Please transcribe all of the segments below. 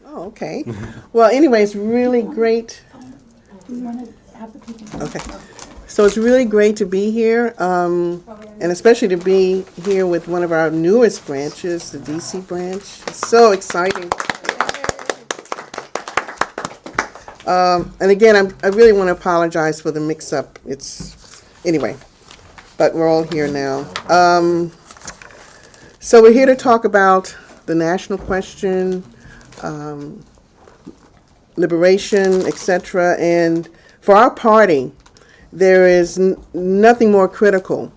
Oh, okay. Well, anyway, it's really great. Do you want to have the people? Okay. So it's really great to be here, and especially to be here with one of our newest branches, the DC branch. It's so exciting. And again, I really want to apologize for the mix-up. Anyway, but we're all here now. So we're here to talk about the national question, liberation, etc. And for our party, there is nothing more critical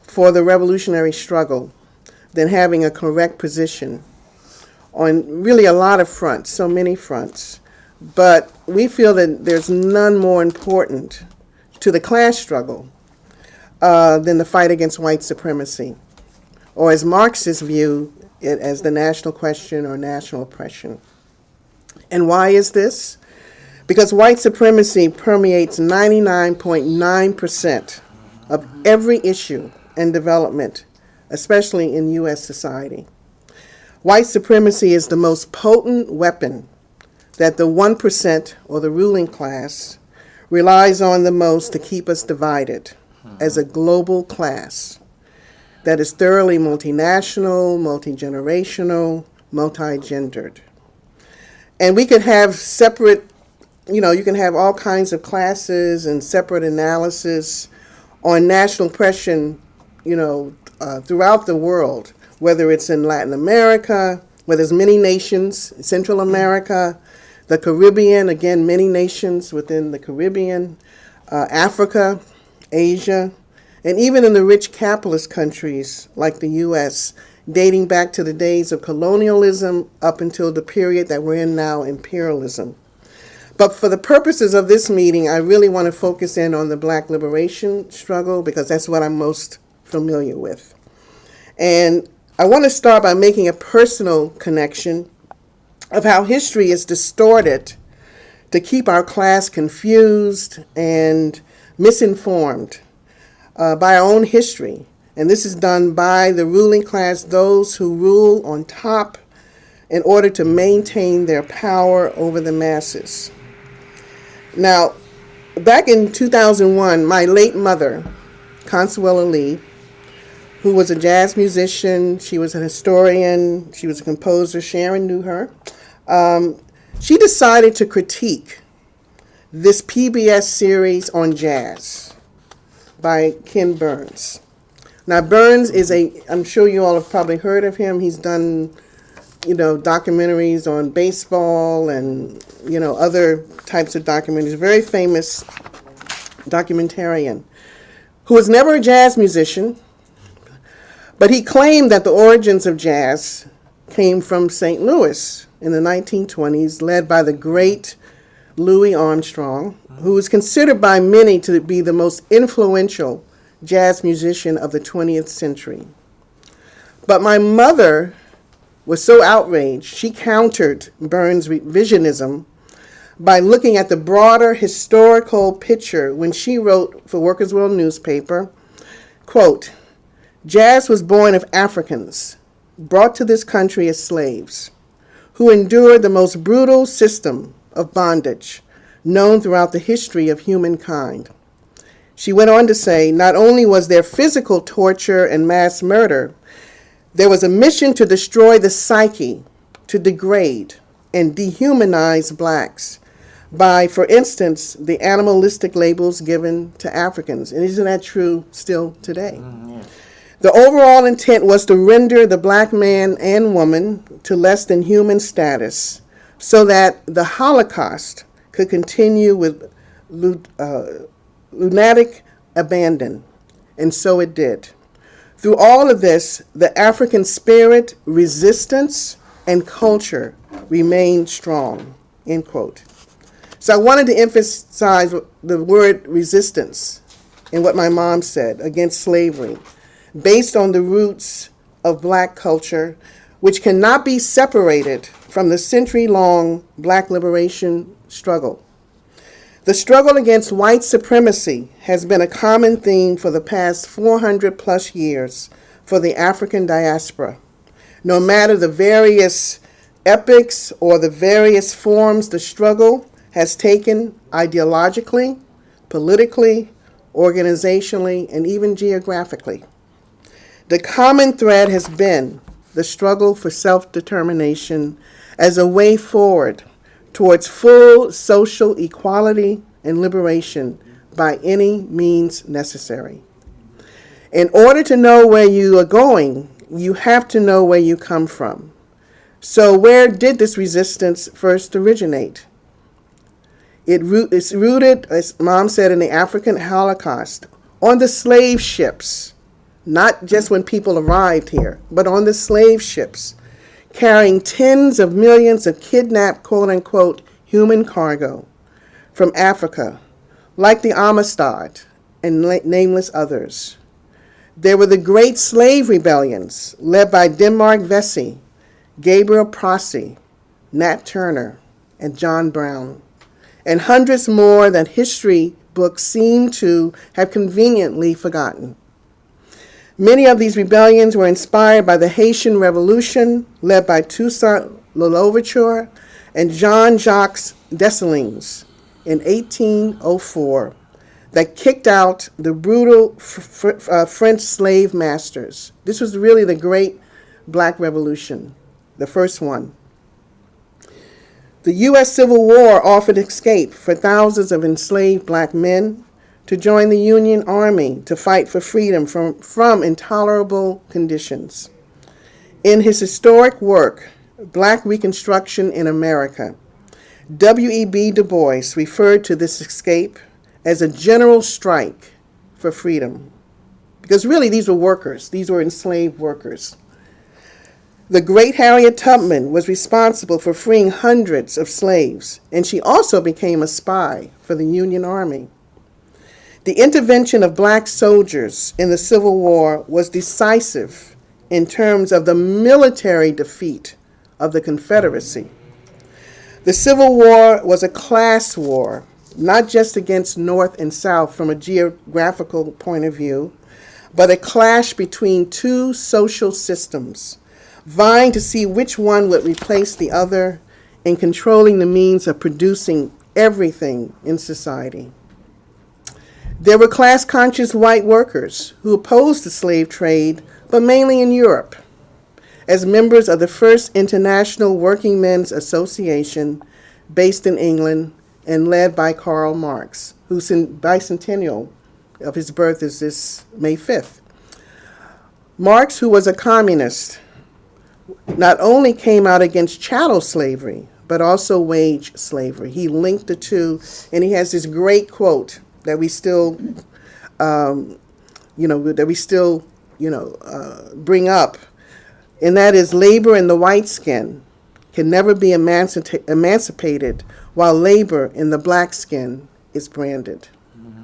for the revolutionary struggle than having a correct position on really a lot of fronts, so many fronts. But we feel that there's none more important to the class struggle than the fight against white supremacy, or as Marxists view it, as the national question or national oppression. And why is this? Because white supremacy permeates 99.9% of every issue and development, especially in U.S. society. White supremacy is the most potent weapon that the 1% or the ruling class relies on the most to keep us divided as a global class that is thoroughly multinational, multi-generational, multi-gendered. And we could have separate, you can have all kinds of classes and separate analysis on national oppression, throughout the world, whether it's in Latin America, where there's many nations, Central America, the Caribbean, again, many nations within the Caribbean, Africa, Asia, and even in the rich capitalist countries like the U.S., dating back to the days of colonialism up until the period that we're in now, imperialism. But for the purposes of this meeting, I really want to focus in on the Black liberation struggle because that's what I'm most familiar with. And I want to start by making a personal connection of how history is distorted to keep our class confused and misinformed by our own history. And this is done by the ruling class, those who rule on top in order to maintain their power over the masses. Now, back in 2001, my late mother, Consuela Lee, who was a jazz musician, she was a historian, she was a composer, Sharon knew her, she decided to critique this PBS series on jazz by Ken Burns. Now, Burns is I'm sure you all have probably heard of him. He's done, documentaries on baseball and, other types of documentaries. Very famous documentarian who was never a jazz musician, but he claimed that the origins of jazz came from St. Louis in the 1920s, led by the great Louis Armstrong, who was considered by many to be the most influential jazz musician of the 20th century. But my mother was so outraged, she countered Burns' revisionism by looking at the broader historical picture when she wrote for Workers' World newspaper, quote, "Jazz was born of Africans, brought to this country as slaves, who endured the most brutal system of bondage known throughout the history of humankind." She went on to say, not only was there physical torture and mass murder, there was a mission to destroy the psyche, to degrade and dehumanize blacks by, for instance, the animalistic labels given to Africans. And isn't that true still today? Yeah. The overall intent was to render the black man and woman to less than human status so that the Holocaust could continue with lunatic abandon, and so it did. Through all of this, the African spirit, resistance, and culture remained strong, end quote. So I wanted to emphasize the word resistance and what my mom said against slavery, based on the roots of black culture, which cannot be separated from the century-long black liberation struggle. The struggle against white supremacy has been a common theme for the past 400 plus years for the African diaspora, no matter the various epics or the various forms the struggle has taken ideologically, politically, organizationally, and even geographically. The common thread has been the struggle for self-determination as a way forward towards full social equality and liberation by any means necessary. In order to know where you are going, you have to know where you come from. So where did this resistance first originate? It's rooted, as Mom said, in the African Holocaust, on the slave ships, not just when people arrived here, but on the slave ships, carrying tens of millions of kidnapped, quote-unquote, human cargo from Africa, like the Amistad and nameless others. There were the great slave rebellions led by Denmark Vesey, Gabriel Prosy, Nat Turner, and John Brown, and hundreds more that history books seem to have conveniently forgotten. Many of these rebellions were inspired by the Haitian Revolution, led by Toussaint Louverture and Jean-Jacques Dessalines in 1804, that kicked out the brutal French slave masters. This was really the great Black Revolution, the first one. The U.S. Civil War offered escape for thousands of enslaved Black men to join the Union Army to fight for freedom from intolerable conditions. In his historic work, Black Reconstruction in America, W.E.B. Du Bois referred to this escape as a general strike for freedom. Because really these were workers, these were enslaved workers. The great Harriet Tubman was responsible for freeing hundreds of slaves, and she also became a spy for the Union Army. The intervention of Black soldiers in the Civil War was decisive in terms of the military defeat of the Confederacy. The Civil War was a class war, not just against North and South from a geographical point of view, but a clash between two social systems, vying to see which one would replace the other in controlling the means of producing everything in society. There were class-conscious white workers who opposed the slave trade, but mainly in Europe. As members of the First International Working Men's Association, based in England and led by Karl Marx, whose bicentennial of his birth is this May 5th. Marx, who was a communist, not only came out against chattel slavery, but also wage slavery. He linked the two, and he has this great quote that we still, bring up, and that is, labor in the white skin can never be emancipated while labor in the black skin is branded. Mm-hmm.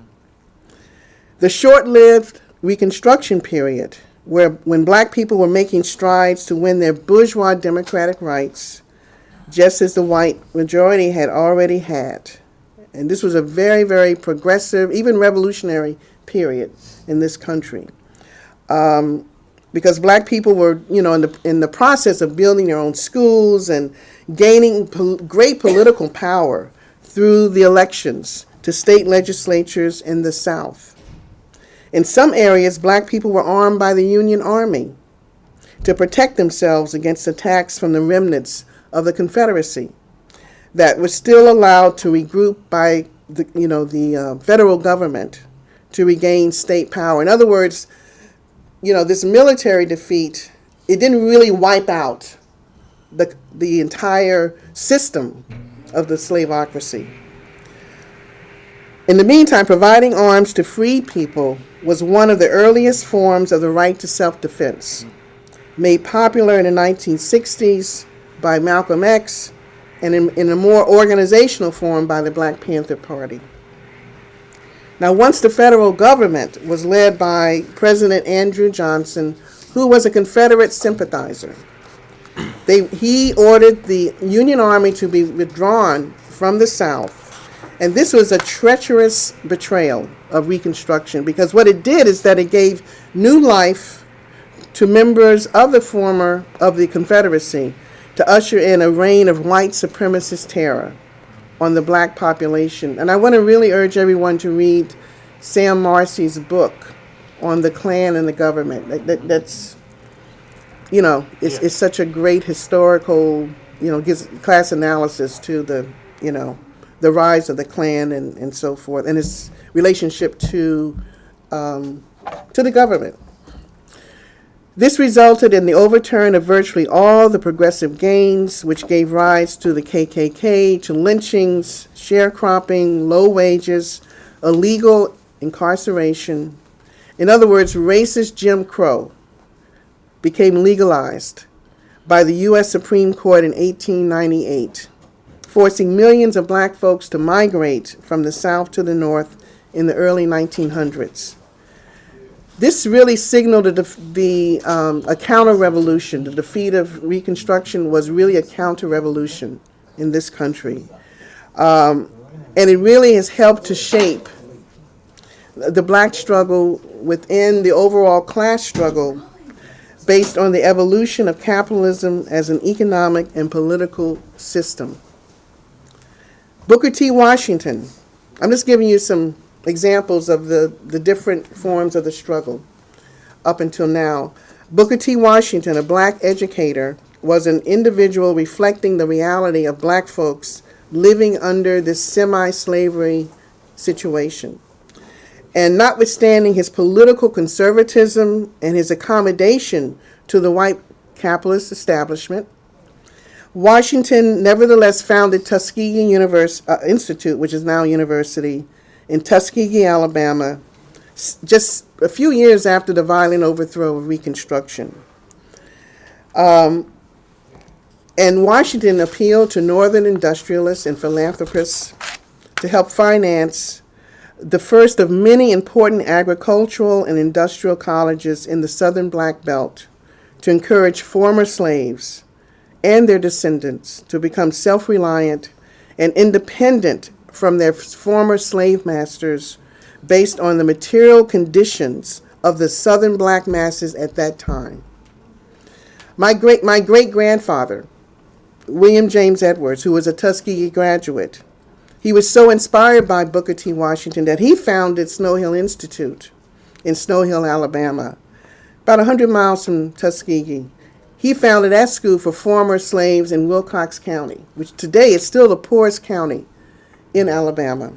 The short-lived Reconstruction period, when Black people were making strides to win their bourgeois democratic rights, just as the white majority had already had. And this was a very, very progressive, even revolutionary period in this country. Because Black people were, in the process of building their own schools and gaining great political power through the elections to state legislatures in the South. In some areas, Black people were armed by the Union Army to protect themselves against attacks from the remnants of the Confederacy that were still allowed to regroup by the federal government to regain state power. In other words, this military defeat, it didn't really wipe out the entire system of the slaveocracy. In the meantime, providing arms to free people was one of the earliest forms of the right to self-defense, made popular in the 1960s by Malcolm X, and in a more organizational form by the Black Panther Party. Now, once the federal government was led by President Andrew Johnson, who was a Confederate sympathizer, he ordered the Union Army to be withdrawn from the South. And this was a treacherous betrayal of Reconstruction, because what it did is that it gave new life to members of the Confederacy, to usher in a reign of white supremacist terror on the black population. And I want to really urge everyone to read Sam Marcy's book on the Klan and the government. That's, it's such a great historical, gives class analysis to the rise of the Klan and so forth, and its relationship to the government. This resulted in the overturn of virtually all the progressive gains, which gave rise to the KKK, to lynchings, sharecropping, low wages, illegal incarceration. In other words, racist Jim Crow became legalized by the U.S. Supreme Court in 1898, forcing millions of black folks to migrate from the South to the North in the early 1900s. This really signaled a counter-revolution. The defeat of Reconstruction was really a counter-revolution in this country. And it really has helped to shape the black struggle within the overall class struggle based on the evolution of capitalism as an economic and political system. Booker T. Washington. I'm just giving you some examples of the different forms of the struggle up until now. Booker T. Washington, a black educator, was an individual reflecting the reality of black folks living under this semi-slavery situation. And notwithstanding his political conservatism and his accommodation to the white capitalist establishment, Washington nevertheless founded Tuskegee Institute, which is now a university, in Tuskegee, Alabama, just a few years after the violent overthrow of Reconstruction. And Washington appealed to Northern industrialists and philanthropists to help finance the first of many important agricultural and industrial colleges in the Southern Black Belt to encourage former slaves and their descendants to become self-reliant and independent from their former slave masters based on the material conditions of the Southern black masses at that time. My great-grandfather, William James Edwards, who was a Tuskegee graduate, he was so inspired by Booker T. Washington that he founded Snow Hill Institute in Snow Hill, Alabama, about 100 miles from Tuskegee. He founded that school for former slaves in Wilcox County, which today is still the poorest county in Alabama.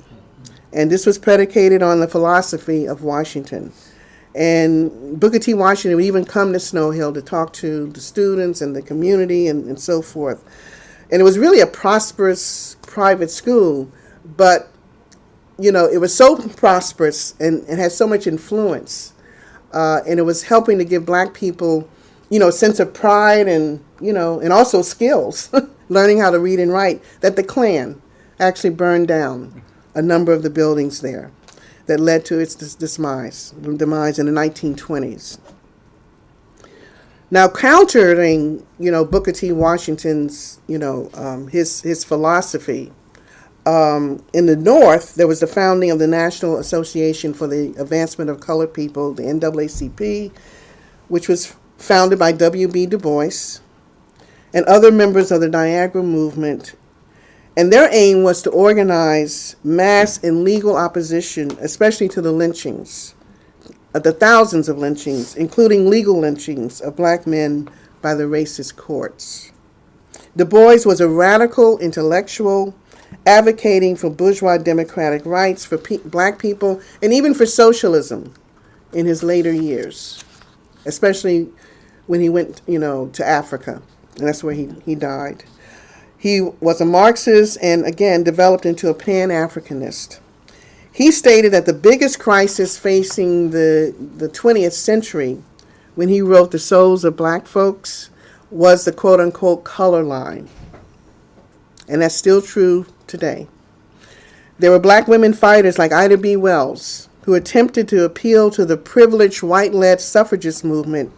And this was predicated on the philosophy of Washington. And Booker T. Washington would even come to Snow Hill to talk to the students and the community and so forth. And it was really a prosperous private school, but, it was so prosperous and had so much influence. And it was helping to give black people, a sense of pride and, and also skills, learning how to read and write, that the Klan actually burned down a number of the buildings there that led to its demise in the 1920s. Now, countering, Booker T. Washington's, his philosophy, in the North, there was the founding of the National Association for the Advancement of Colored People, the NAACP, which was founded by W.B. Du Bois and other members of the Niagara Movement. And their aim was to organize mass and legal opposition, especially to the lynchings, the thousands of lynchings, including legal lynchings of black men by the racist courts. Du Bois was a radical intellectual advocating for bourgeois democratic rights for black people and even for socialism in his later years, especially when he went, to Africa, and that's where he died. He was a Marxist and, again, developed into a Pan-Africanist. He stated that the biggest crisis facing the 20th century, when he wrote The Souls of Black Folks, was the quote-unquote color line. And that's still true today. There were black women fighters like Ida B. Wells who attempted to appeal to the privileged white-led suffragist movement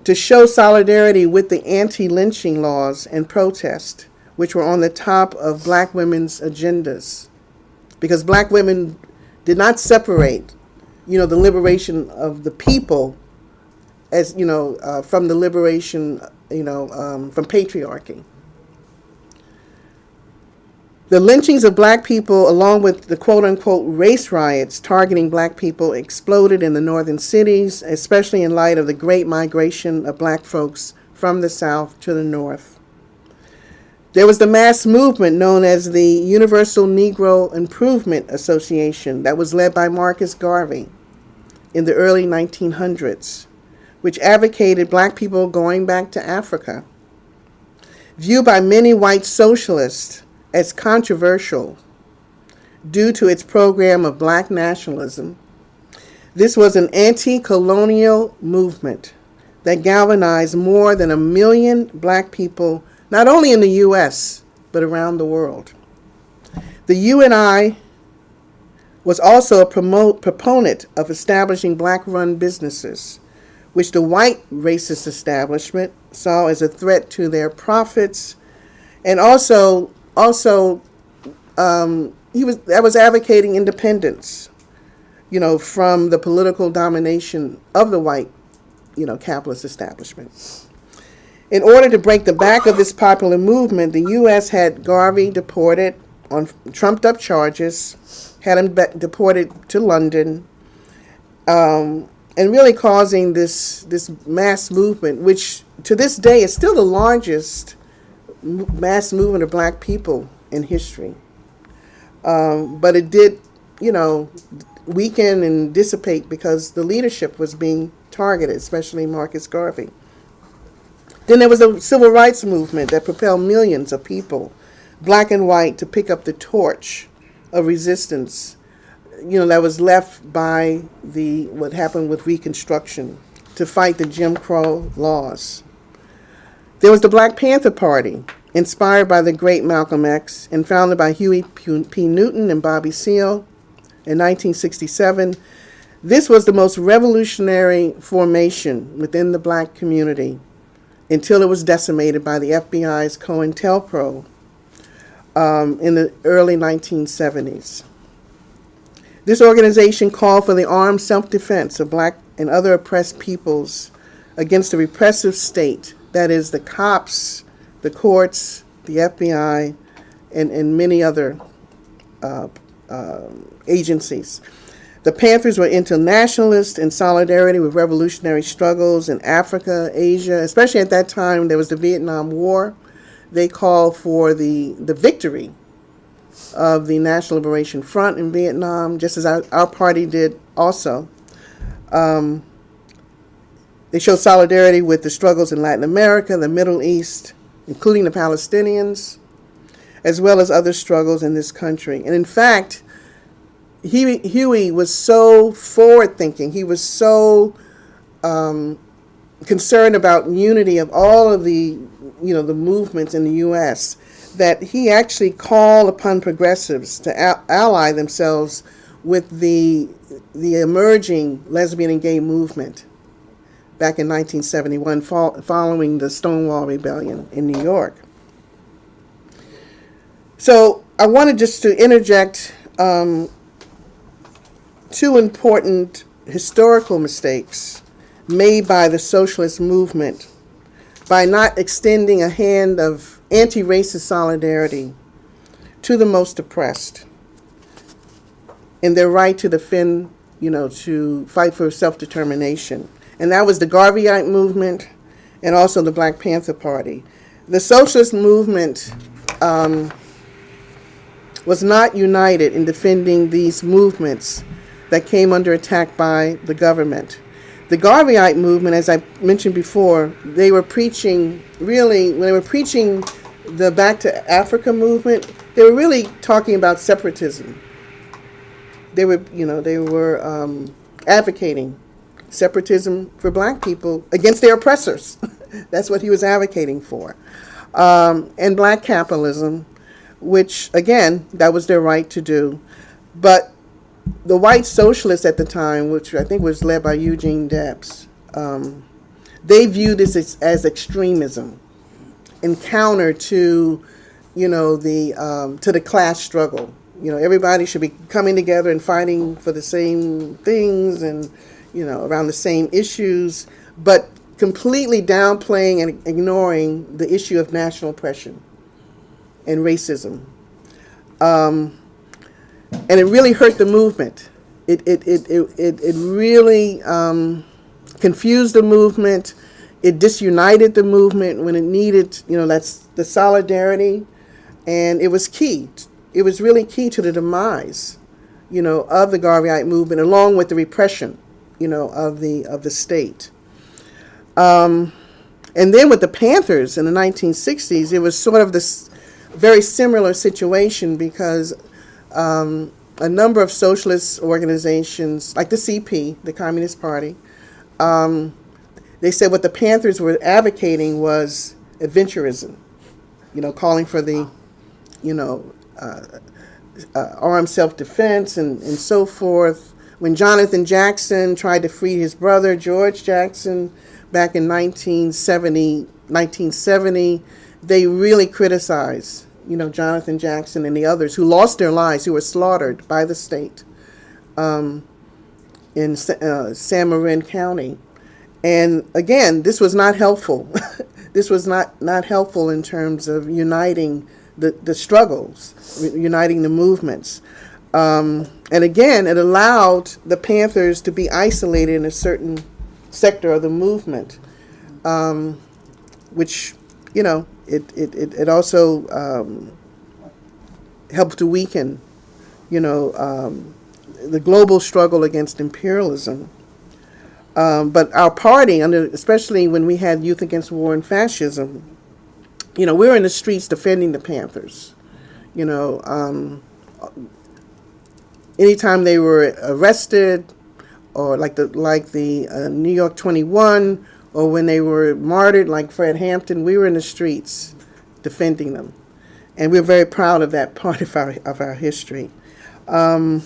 to show solidarity with the anti-lynching laws and protest, which were on the top of black women's agendas. Because black women did not separate, the liberation of the people as from the liberation, from patriarchy. The lynchings of black people, along with the quote-unquote race riots targeting black people, exploded in the northern cities, especially in light of the great migration of black folks from the South to the North. There was the mass movement known as the Universal Negro Improvement Association that was led by Marcus Garvey in the early 1900s, which advocated black people going back to Africa. Viewed by many white socialists as controversial due to its program of black nationalism, this was an anti-colonial movement that galvanized more than 1 million black people, not only in the U.S., but around the world. The UNI was also a proponent of establishing black-run businesses, which the white racist establishment saw as a threat to their profits, and also he was advocating independence, from the political domination of the white, capitalist establishment. In order to break the back of this popular movement, the U.S. had Garvey deported on trumped-up charges, had him deported to London, and really causing this mass movement, which to this day is still the largest mass movement of black people in history. But it did, weaken and dissipate because the leadership was being targeted, especially Marcus Garvey. Then there was the civil rights movement that propelled millions of people, black and white, to pick up the torch of resistance, that was left by what happened with Reconstruction to fight the Jim Crow laws. There was the Black Panther Party, inspired by the great Malcolm X and founded by Huey P. Newton and Bobby Seale in 1967. This was the most revolutionary formation within the black community until it was decimated by the FBI's COINTELPRO in the early 1970s. This organization called for the armed self-defense of black and other oppressed peoples against the repressive state, that is, the cops, the courts, the FBI, and many other agencies. The Panthers were internationalists in solidarity with revolutionary struggles in Africa, Asia, especially at that time there was the Vietnam War. They called for the victory of the National Liberation Front in Vietnam, just as our party did also. They showed solidarity with the struggles in Latin America, the Middle East, including the Palestinians, as well as other struggles in this country. And in fact, Huey was so forward-thinking. He was so concerned about unity of all of the movements in the U.S. that he actually called upon progressives to ally themselves with the emerging lesbian and gay movement back in 1971, following the Stonewall Rebellion in New York. So I wanted just to interject two important historical mistakes made by the socialist movement by not extending a hand of anti-racist solidarity to the most oppressed in their right to defend, to fight for self-determination. And that was the Garveyite movement and also the Black Panther Party. The socialist movement was not united in defending these movements that came under attack by the government. The Garveyite movement, as I mentioned before, they were preaching, really, when they were preaching the Back to Africa movement, they were really talking about separatism. They were advocating separatism for black people against their oppressors. That's what he was advocating for. And black capitalism, which, again, that was their right to do. But the white socialists at the time, which I think was led by Eugene Debs, they viewed this as extremism and counter to, the class struggle. Everybody should be coming together and fighting for the same things, and around the same issues, but completely downplaying and ignoring the issue of national oppression and racism. And it really hurt the movement. It really confused the movement. It disunited the movement when it needed, that's the solidarity. And it was key. It was really key to the demise, of the Garveyite movement, along with the repression, of the state. And then with the Panthers in the 1960s, it was sort of this very similar situation because a number of socialist organizations, like the CP, the Communist Party, they said what the Panthers were advocating was adventurism, calling for the, armed self-defense and so forth. When Jonathan Jackson tried to free his brother, George Jackson, back in 1970, they really criticized, Jonathan Jackson and the others who lost their lives, who were slaughtered by the state in San Marin County. And again, this was not helpful. This was not helpful in terms of uniting the struggles, uniting the movements. And again, it allowed the Panthers to be isolated in a certain sector of the movement, which, it also helped to weaken, the global struggle against imperialism. But our party, especially when we had Youth Against War and Fascism, we were in the streets defending the Panthers. Anytime they were arrested, or like the New York 21, or when they were martyred, like Fred Hampton, we were in the streets defending them, and we're very proud of that part of our history. And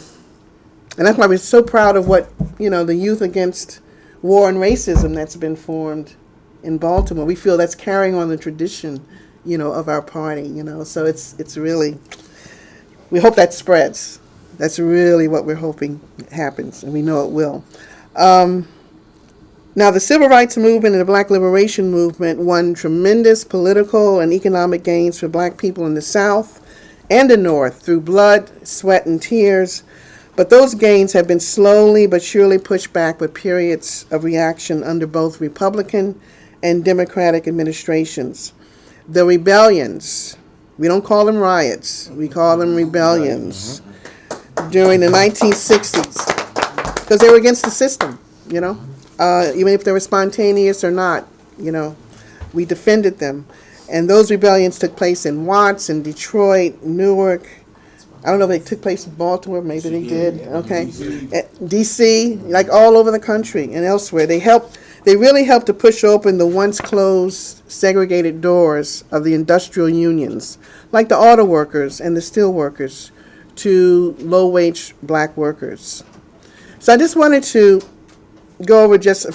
that's why we're so proud of what the Youth Against War and Racism that's been formed in Baltimore. We feel that's carrying on the tradition, of our party. So it's really, we hope that spreads. That's really what we're hoping happens, and we know it will. Now, the Civil Rights Movement and the Black Liberation Movement won tremendous political and economic gains for black people in the South and the North through blood, sweat, and tears. But those gains have been slowly but surely pushed back with periods of reaction under both Republican and Democratic administrations. The rebellions, we don't call them riots, we call them rebellions, during the 1960s, because they were against the system, even if they were spontaneous or not, we defended them. And those rebellions took place in Watts, in Detroit, Newark. I don't know if they took place in Baltimore, maybe they did, okay. DC, like all over the country and elsewhere. They really helped to push open the once closed, segregated doors of the industrial unions, like the auto workers and the steel workers, to low-wage black workers. So I just wanted to go over just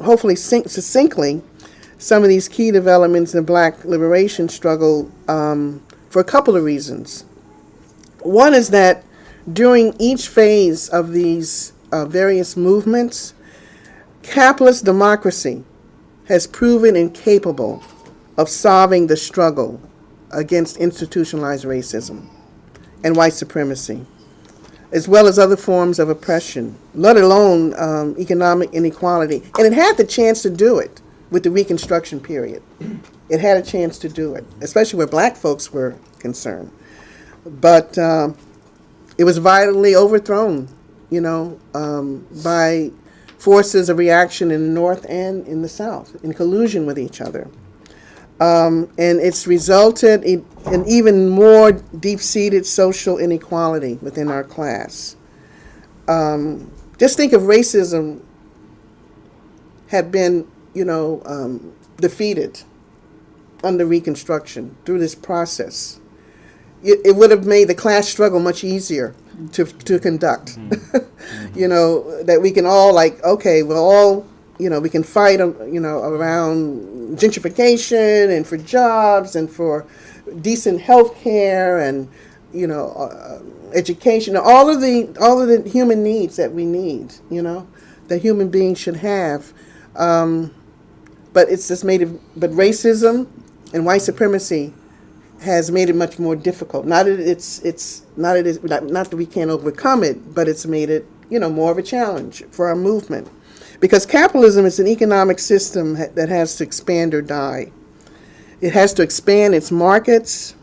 hopefully succinctly some of these key developments in the black liberation struggle for a couple of reasons. One is that during each phase of these various movements, capitalist democracy has proven incapable of solving the struggle against institutionalized racism and white supremacy, as well as other forms of oppression, let alone economic inequality. And it had the chance to do it with the Reconstruction period. It had a chance to do it, especially where black folks were concerned. But it was violently overthrown, by forces of reaction in the North and in the South, in collusion with each other. And it's resulted in even more deep-seated social inequality within our class. Just think if racism had been, defeated under Reconstruction through this process. It would have made the class struggle much easier to conduct. That we can all we can fight, around gentrification and for jobs and for decent health care and education, all of the human needs that we need, that human beings should have. But it's just made it. But racism and white supremacy has made it much more difficult. Not that we can't overcome it, but it's made it more of a challenge for our movement, because capitalism is an economic system that has to expand or die. It has to expand its markets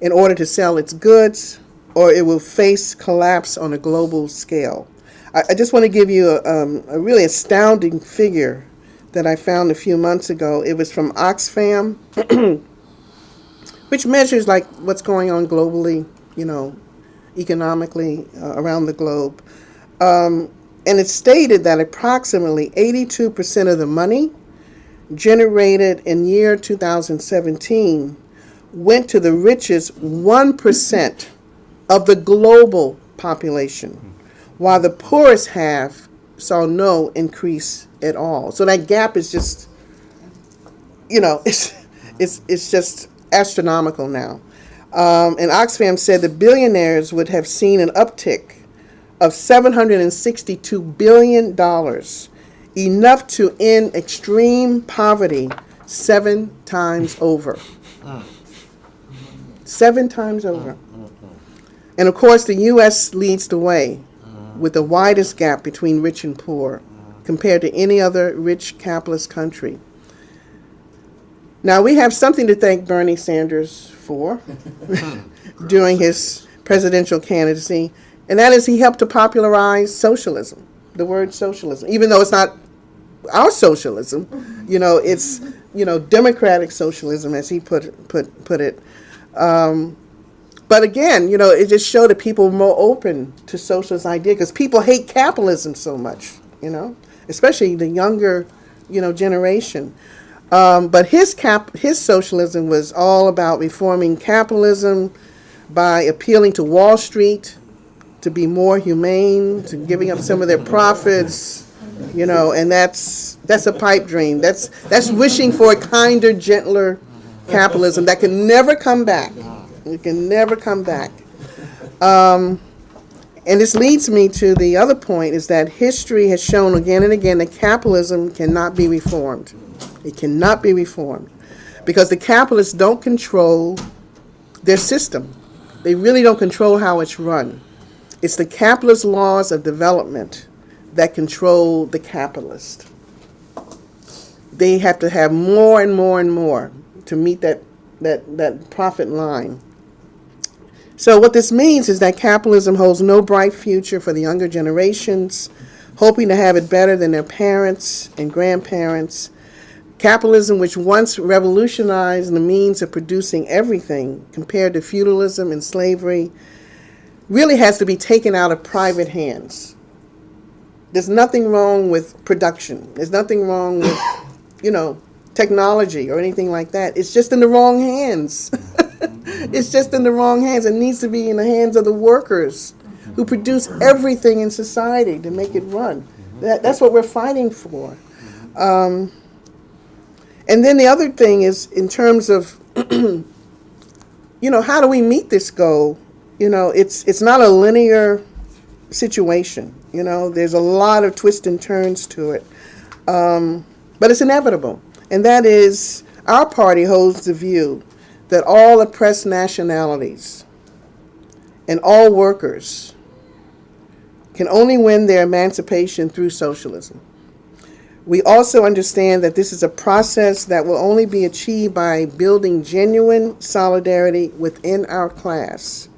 in order to sell its goods, or it will face collapse on a global scale. I just want to give you a really astounding figure that I found a few months ago. It was from Oxfam, which measures like what's going on globally, economically around the globe. And it stated that approximately 82% of the money generated in year 2017 went to the richest 1% of the global population, while the poorest half saw no increase at all. So that gap is just, it's just astronomical now. And Oxfam said the billionaires would have seen an uptick of $762 billion, enough to end extreme poverty 7 times over. 7 times over. And of course, the U.S. leads the way with the widest gap between rich and poor compared to any other rich capitalist country. Now, we have something to thank Bernie Sanders for during his presidential candidacy, and that is he helped to popularize socialism, the word socialism, even though it's not our socialism, it's, democratic socialism, as he put it. But again, it just showed that people were more open to socialist idea, because people hate capitalism so much, especially the younger, generation. But his socialism was all about reforming capitalism by appealing to Wall Street to be more humane, to giving up some of their profits, and that's a pipe dream. That's wishing for a kinder, gentler capitalism that can never come back. It can never come back. And this leads me to the other point, is that history has shown again and again that capitalism cannot be reformed. It cannot be reformed because the capitalists don't control their system. They really don't control how it's run. It's the capitalist laws of development that control the capitalist. They have to have more and more and more to meet that profit line. So what this means is that capitalism holds no bright future for the younger generations, hoping to have it better than their parents and grandparents. Capitalism, which once revolutionized the means of producing everything compared to feudalism and slavery, really has to be taken out of private hands. There's nothing wrong with production. There's nothing wrong with, technology or anything like that. It's just in the wrong hands. It's just in the wrong hands. It needs to be in the hands of the workers who produce everything in society to make it run. That's what we're fighting for. And then the other thing is in terms of, how do we meet this goal? It's not a linear situation. There's a lot of twists and turns to it. But it's inevitable. And that is, our party holds the view that all oppressed nationalities and all workers can only win their emancipation through socialism. We also understand that this is a process that will only be achieved by building genuine solidarity within our class.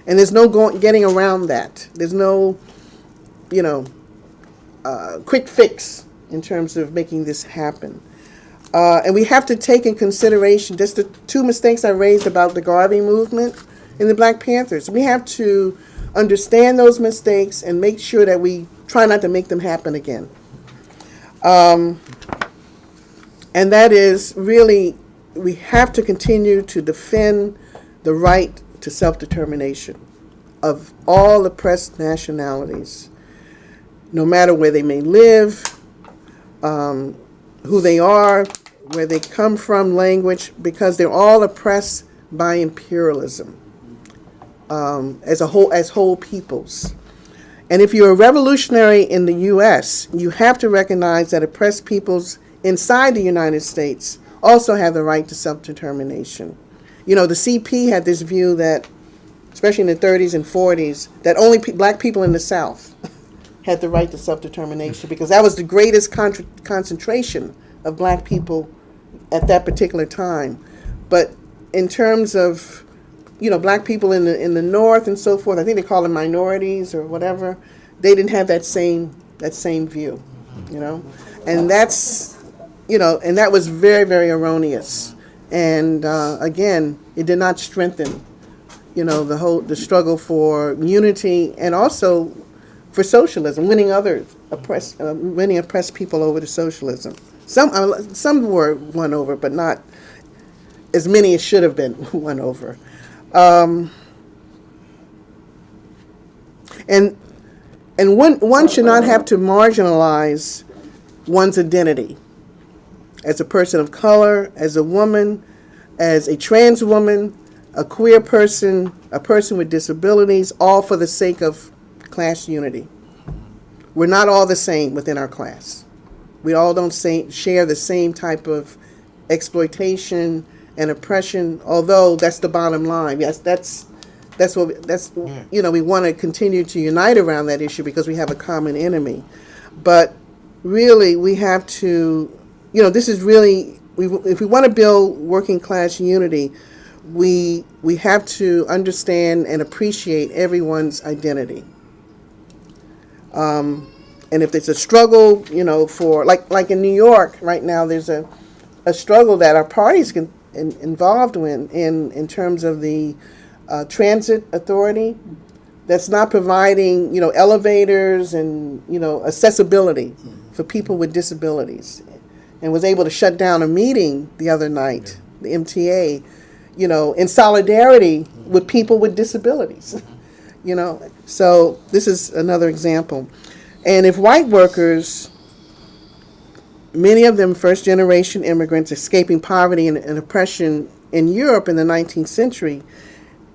And there's no getting around that. There's no, quick fix in terms of making this happen. And we have to take in consideration just the 2 mistakes I raised about the Garvey movement and the Black Panthers. We have to understand those mistakes and make sure that we try not to make them happen again. And that is really, we have to continue to defend the right to self-determination of all oppressed nationalities, no matter where they may live, who they are, where they come from, language, because they're all oppressed by imperialism. as whole peoples. And if you're a revolutionary in the U.S., you have to recognize that oppressed peoples inside the United States also have the right to self-determination. You know, the CP had this view that, especially in the 30s and 40s, that only black people in the South had the right to self-determination because that was the greatest concentration of black people at that particular time. But in terms of, you know, black people in the North and so forth, I think they call them minorities or whatever, they didn't have that same view, you know, and that's, you know, and that was very, very erroneous. And again, it did not strengthen, you know, the struggle for unity and also for socialism, winning oppressed people over to socialism. Some were won over, but not as many as should have been won over. And one should not have to marginalize one's identity as a person of color, as a woman, as a trans woman, a queer person, a person with disabilities, all for the sake of class unity. We're not all the same within our class. We all don't share the same type of exploitation and oppression, although that's the bottom line. Yes, that's you know, we want to continue to unite around that issue because we have a common enemy. But really, we have to, you know, this is really, if we want to build working class unity, we have to understand and appreciate everyone's identity. And if it's a struggle, you know, for like in New York right now, there's a struggle that our party's involved in terms of the transit authority that's not providing, you know, elevators and, you know, accessibility for people with disabilities, and was able to shut down a meeting the other night, the MTA, you know, in solidarity with people with disabilities, you know. So this is another example. And if white workers, many of them first-generation immigrants escaping poverty and oppression in Europe in the 19th century,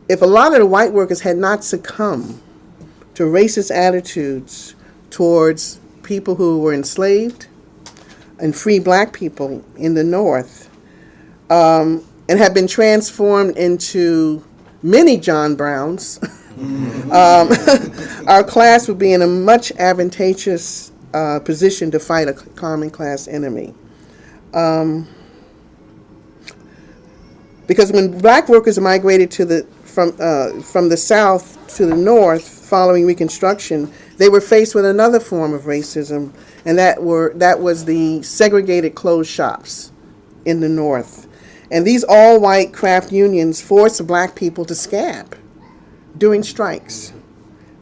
if a lot of the white workers had not succumbed to racist attitudes towards people who were enslaved and free black people in the North, and had been transformed into many John Browns, our class would be in a much advantageous position to fight a common class enemy. Because when black workers migrated from the South to the North following Reconstruction, they were faced with another form of racism, and that was the segregated closed shops in the North. And these all-white craft unions forced black people to scab during strikes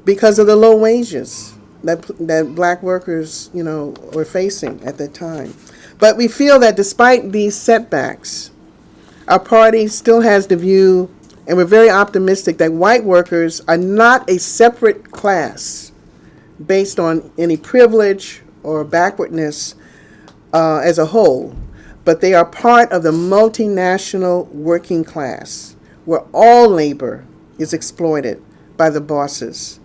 because of the low wages that black workers, you know, were facing at that time. But we feel that despite these setbacks, our party still has the view, and we're very optimistic, that white workers are not a separate class based on any privilege or backwardness as a whole, but they are part of the multinational working class where all labor is exploited by the bosses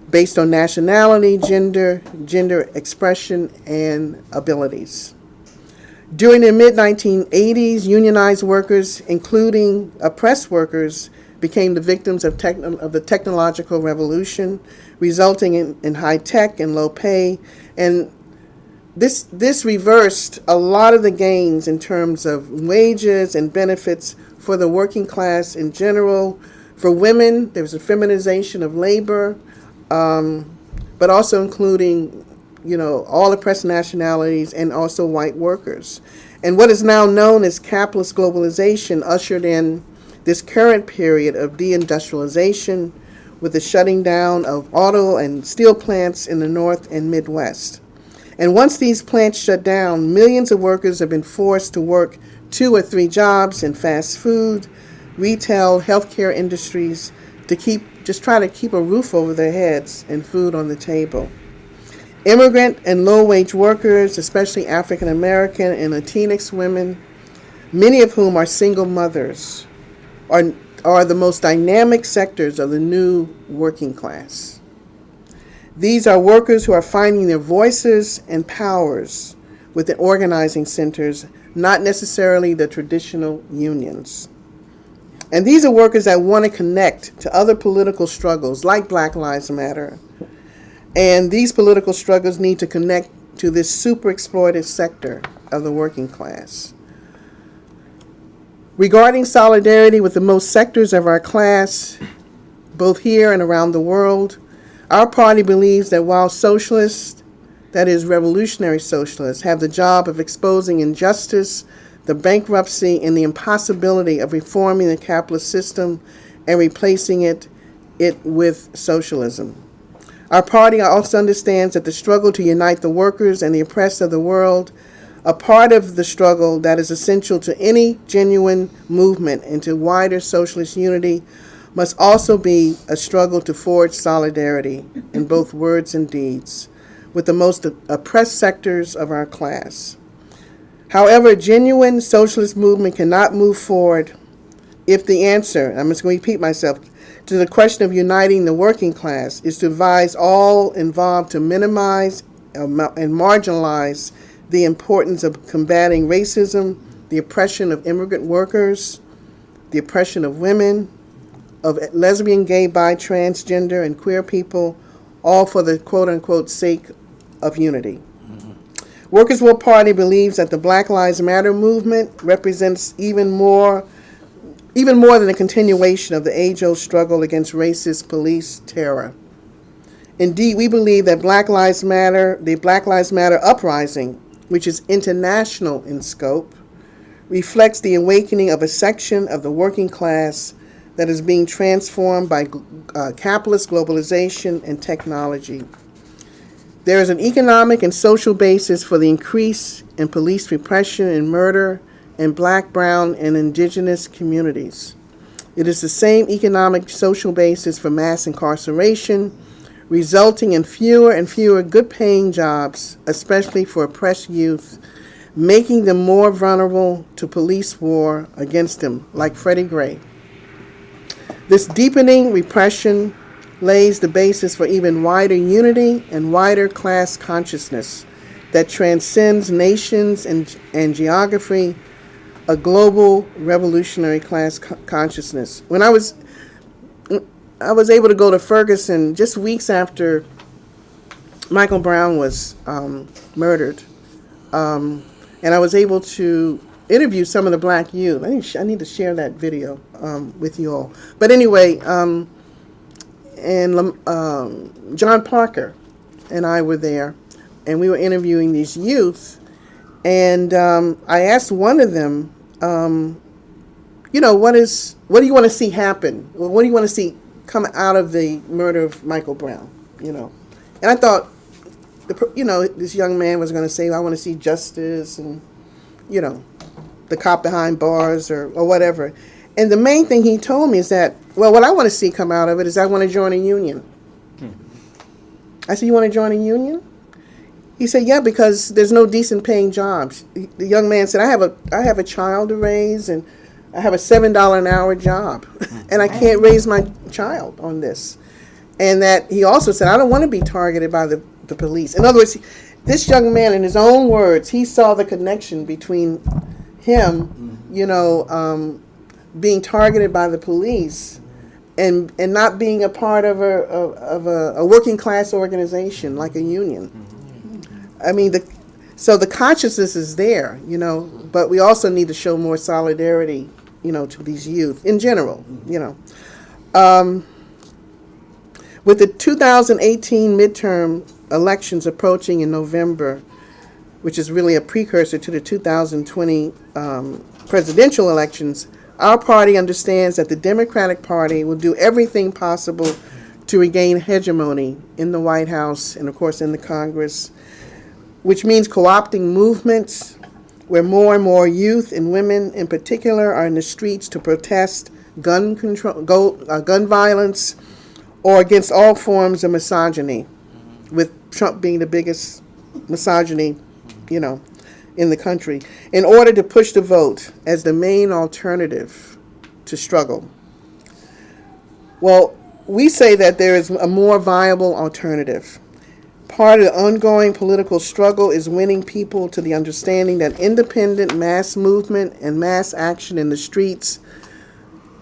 based on nationality, gender expression, and abilities. During the mid-1980s, unionized workers, including oppressed workers, became the victims of the technological revolution, resulting in high tech and low pay. And this reversed a lot of the gains in terms of wages and benefits for the working class in general. For women, there was a feminization of labor, but also including, you know, all oppressed nationalities and also white workers. And what is now known as capitalist globalization ushered in this current period of deindustrialization with the shutting down of auto and steel plants in the North and Midwest. And once these plants shut down, millions of workers have been forced to work 2 or 3 jobs in fast food, retail, healthcare industries to try to keep a roof over their heads and food on the table. Immigrant and low-wage workers, especially African American and Latinx women, many of whom are single mothers, are are the most dynamic sectors of the new working class. These are workers who are finding their voices and powers with the organizing centers, not necessarily the traditional unions. And these are workers that want to connect to other political struggles like Black Lives Matter. And these political struggles need to connect to this super exploited sector of the working class. Regarding solidarity with the most sectors of our class, both here and around the world, our party believes that while socialists, that is revolutionary socialists, have the job of exposing injustice, the bankruptcy, and the impossibility of reforming the capitalist system and replacing it with socialism. Our party also understands that the struggle to unite the workers and the oppressed of the world, a part of the struggle that is essential to any genuine movement into wider socialist unity, must also be a struggle to forge solidarity in both words and deeds with the most oppressed sectors of our class. However, a genuine socialist movement cannot move forward if the answer, I'm just going to repeat myself, to the question of uniting the working class is to advise all involved to minimize and marginalize the importance of combating racism, the oppression of immigrant workers, the oppression of women, of lesbian, gay, bi, transgender, and queer people, all for the quote-unquote sake of unity. Workers' Will Party believes that the Black Lives Matter movement represents even more than a continuation of the age-old struggle against racist police terror. Indeed, we believe that Black Lives Matter, the Black Lives Matter uprising, which is international in scope, reflects the awakening of a section of the working class that is being transformed by capitalist globalization and technology. There is an economic and social basis for the increase in police repression and murder in Black, brown, and indigenous communities. It is the same economic social basis for mass incarceration, resulting in fewer and fewer good-paying jobs, especially for oppressed youth, making them more vulnerable to police war against them, like Freddie Gray. This deepening repression lays the basis for even wider unity and wider class consciousness that transcends nations and geography, a global revolutionary class consciousness. When I was able to go to Ferguson just weeks after Michael Brown was murdered, and I was able to interview some of the Black youth. I need to share that video with you all. But anyway, John Parker and I were there, and we were interviewing these youth, and I asked one of them, what do you want to see happen? What do you want to see come out of the murder of Michael Brown? And I thought, this young man was going to say, I want to see justice and, the cop behind bars or whatever. And the main thing he told me is that, well, what I want to see come out of it is I want to join a union. I said, you want to join a union? He said, yeah, because there's no decent paying jobs. The young man said, I have a child to raise, and I have a $7 an hour job, and I can't raise my child on this. And that he also said, I don't want to be targeted by the police. In other words, this young man, in his own words, he saw the connection between him, being targeted by the police and not being a part of a working class organization like a union. I mean, so the consciousness is there, but we also need to show more solidarity, to these youth in general, With the 2018 midterm elections approaching in November, which is really a precursor to the 2020 presidential elections, our party understands that the Democratic Party will do everything possible to regain hegemony in the White House and, of course, in the Congress, which means co-opting movements where more and more youth and women in particular are in the streets to protest gun violence or against all forms of misogyny, with Trump being the biggest misogyny, in the country, in order to push the vote as the main alternative to struggle. Well, we say that there is a more viable alternative. Part of the ongoing political struggle is winning people to the understanding that independent mass movement and mass action in the streets,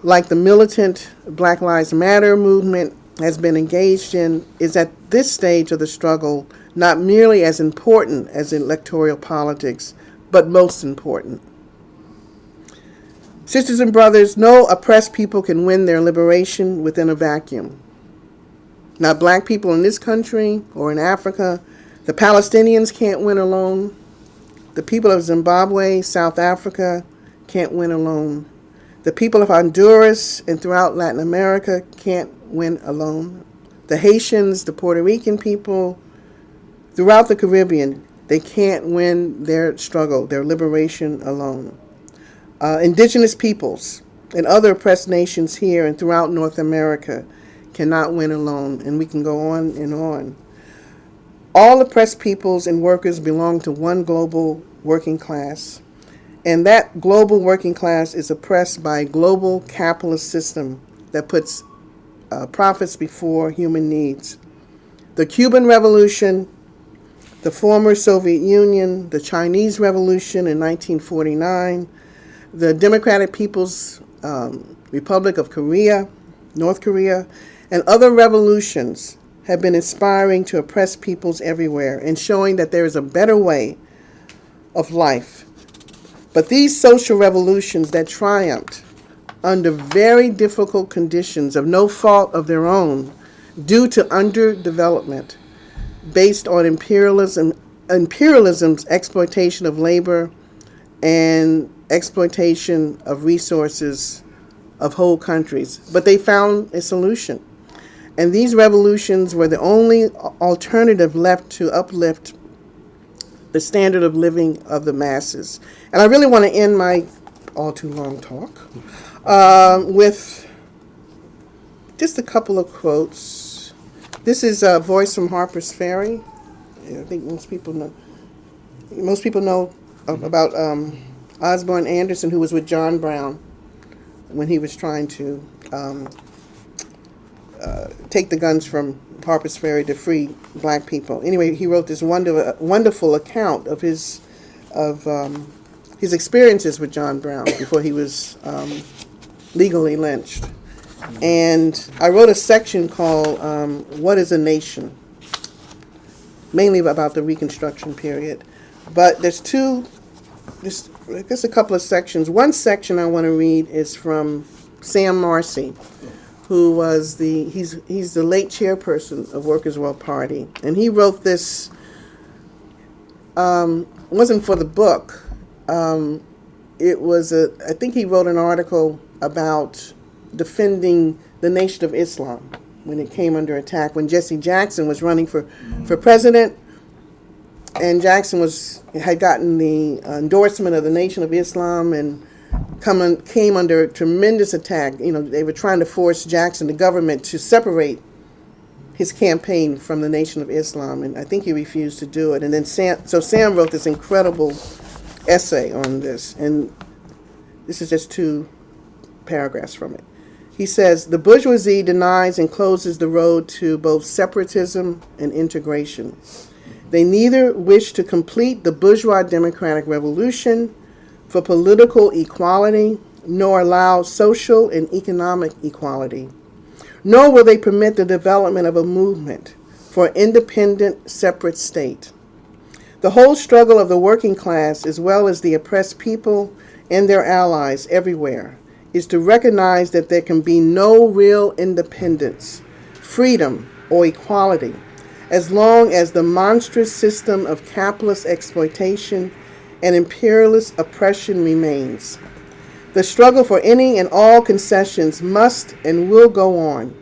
like the militant Black Lives Matter movement has been engaged in, is at this stage of the struggle not merely as important as electoral politics, but most important. Sisters and brothers, no oppressed people can win their liberation within a vacuum. Not black people in this country or in Africa. The Palestinians can't win alone. The people of Zimbabwe, South Africa can't win alone. The people of Honduras and throughout Latin America can't win alone. The Haitians, the Puerto Rican people, throughout the Caribbean, they can't win their struggle, their liberation alone. Indigenous peoples and other oppressed nations here and throughout North America cannot win alone, and we can go on and on. All oppressed peoples and workers belong to one global working class, and that global working class is oppressed by a global capitalist system that puts profits before human needs. The Cuban Revolution, the former Soviet Union, the Chinese Revolution in 1949, the Democratic People's Republic of Korea, North Korea, and other revolutions have been inspiring to oppressed peoples everywhere and showing that there is a better way of life. But these social revolutions that triumphed under very difficult conditions of no fault of their own due to underdevelopment based on imperialism's exploitation of labor and exploitation of resources of whole countries. But they found a solution. And these revolutions were the only alternative left to uplift the standard of living of the masses. And I really want to end my all too long talk with just a couple of quotes. This is a voice from Harper's Ferry. I think most people know about Osborne Anderson, who was with John Brown when he was trying to take the guns from Harper's Ferry to free black people. Anyway, he wrote this wonderful account of his experiences with John Brown before he was legally lynched. And I wrote a section called What is a Nation? Mainly about the Reconstruction period. But there's I guess a couple of sections. One section I want to read is from Sam Marcy, who was he's the late chairperson of Workers' World Party. And he wrote this, it wasn't for the book. It was I think he wrote an article about defending the Nation of Islam when it came under attack, when Jesse Jackson was running for president, and Jackson had gotten the endorsement of the Nation of Islam and came under tremendous attack. You know, they were trying to force Jackson, the government, to separate his campaign from the Nation of Islam, and I think he refused to do it. And then Sam wrote this incredible essay on this, and this is just 2 paragraphs from it. He says, "The bourgeoisie denies and closes the road to both separatism and integration. They neither wish to complete the bourgeois democratic revolution for political equality, nor allow social and economic equality. Nor will they permit the development of a movement for an independent, separate state. The whole struggle of the working class, as well as the oppressed people and their allies everywhere, is to recognize that there can be no real independence, freedom, or equality as long as the monstrous system of capitalist exploitation and imperialist oppression remains. The struggle for any and all concessions must and will go on,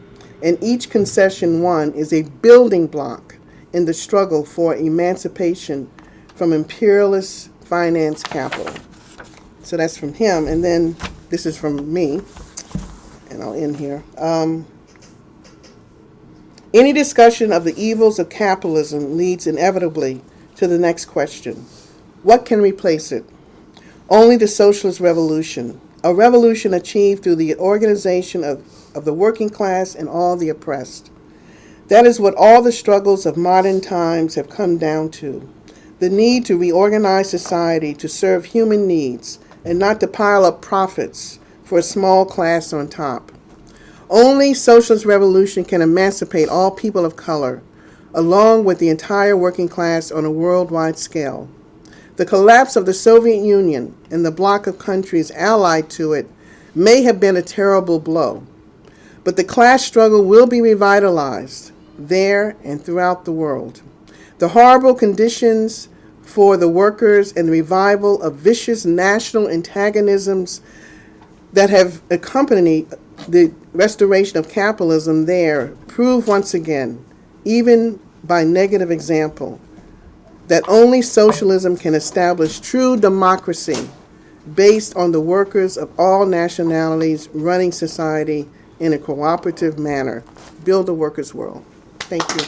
and each concession won is a building block in the struggle for emancipation from imperialist finance capital." So that's from him, and then this is from me, and I'll end here. Any discussion of the evils of capitalism leads inevitably to the next question. What can replace it? Only the socialist revolution, a revolution achieved through the organization of the working class and all the oppressed. That is what all the struggles of modern times have come down to. The need to reorganize society to serve human needs and not to pile up profits for a small class on top. Only socialist revolution can emancipate all people of color, along with the entire working class on a worldwide scale. The collapse of the Soviet Union and the bloc of countries allied to it may have been a terrible blow, but the class struggle will be revitalized there and throughout the world. The horrible conditions for the workers and the revival of vicious national antagonisms that have accompanied the restoration of capitalism there prove once again, even by negative example, that only socialism can establish true democracy based on the workers of all nationalities running society in a cooperative manner. Build a workers' world. Thank you.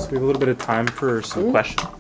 So we have a little bit of time for some questions.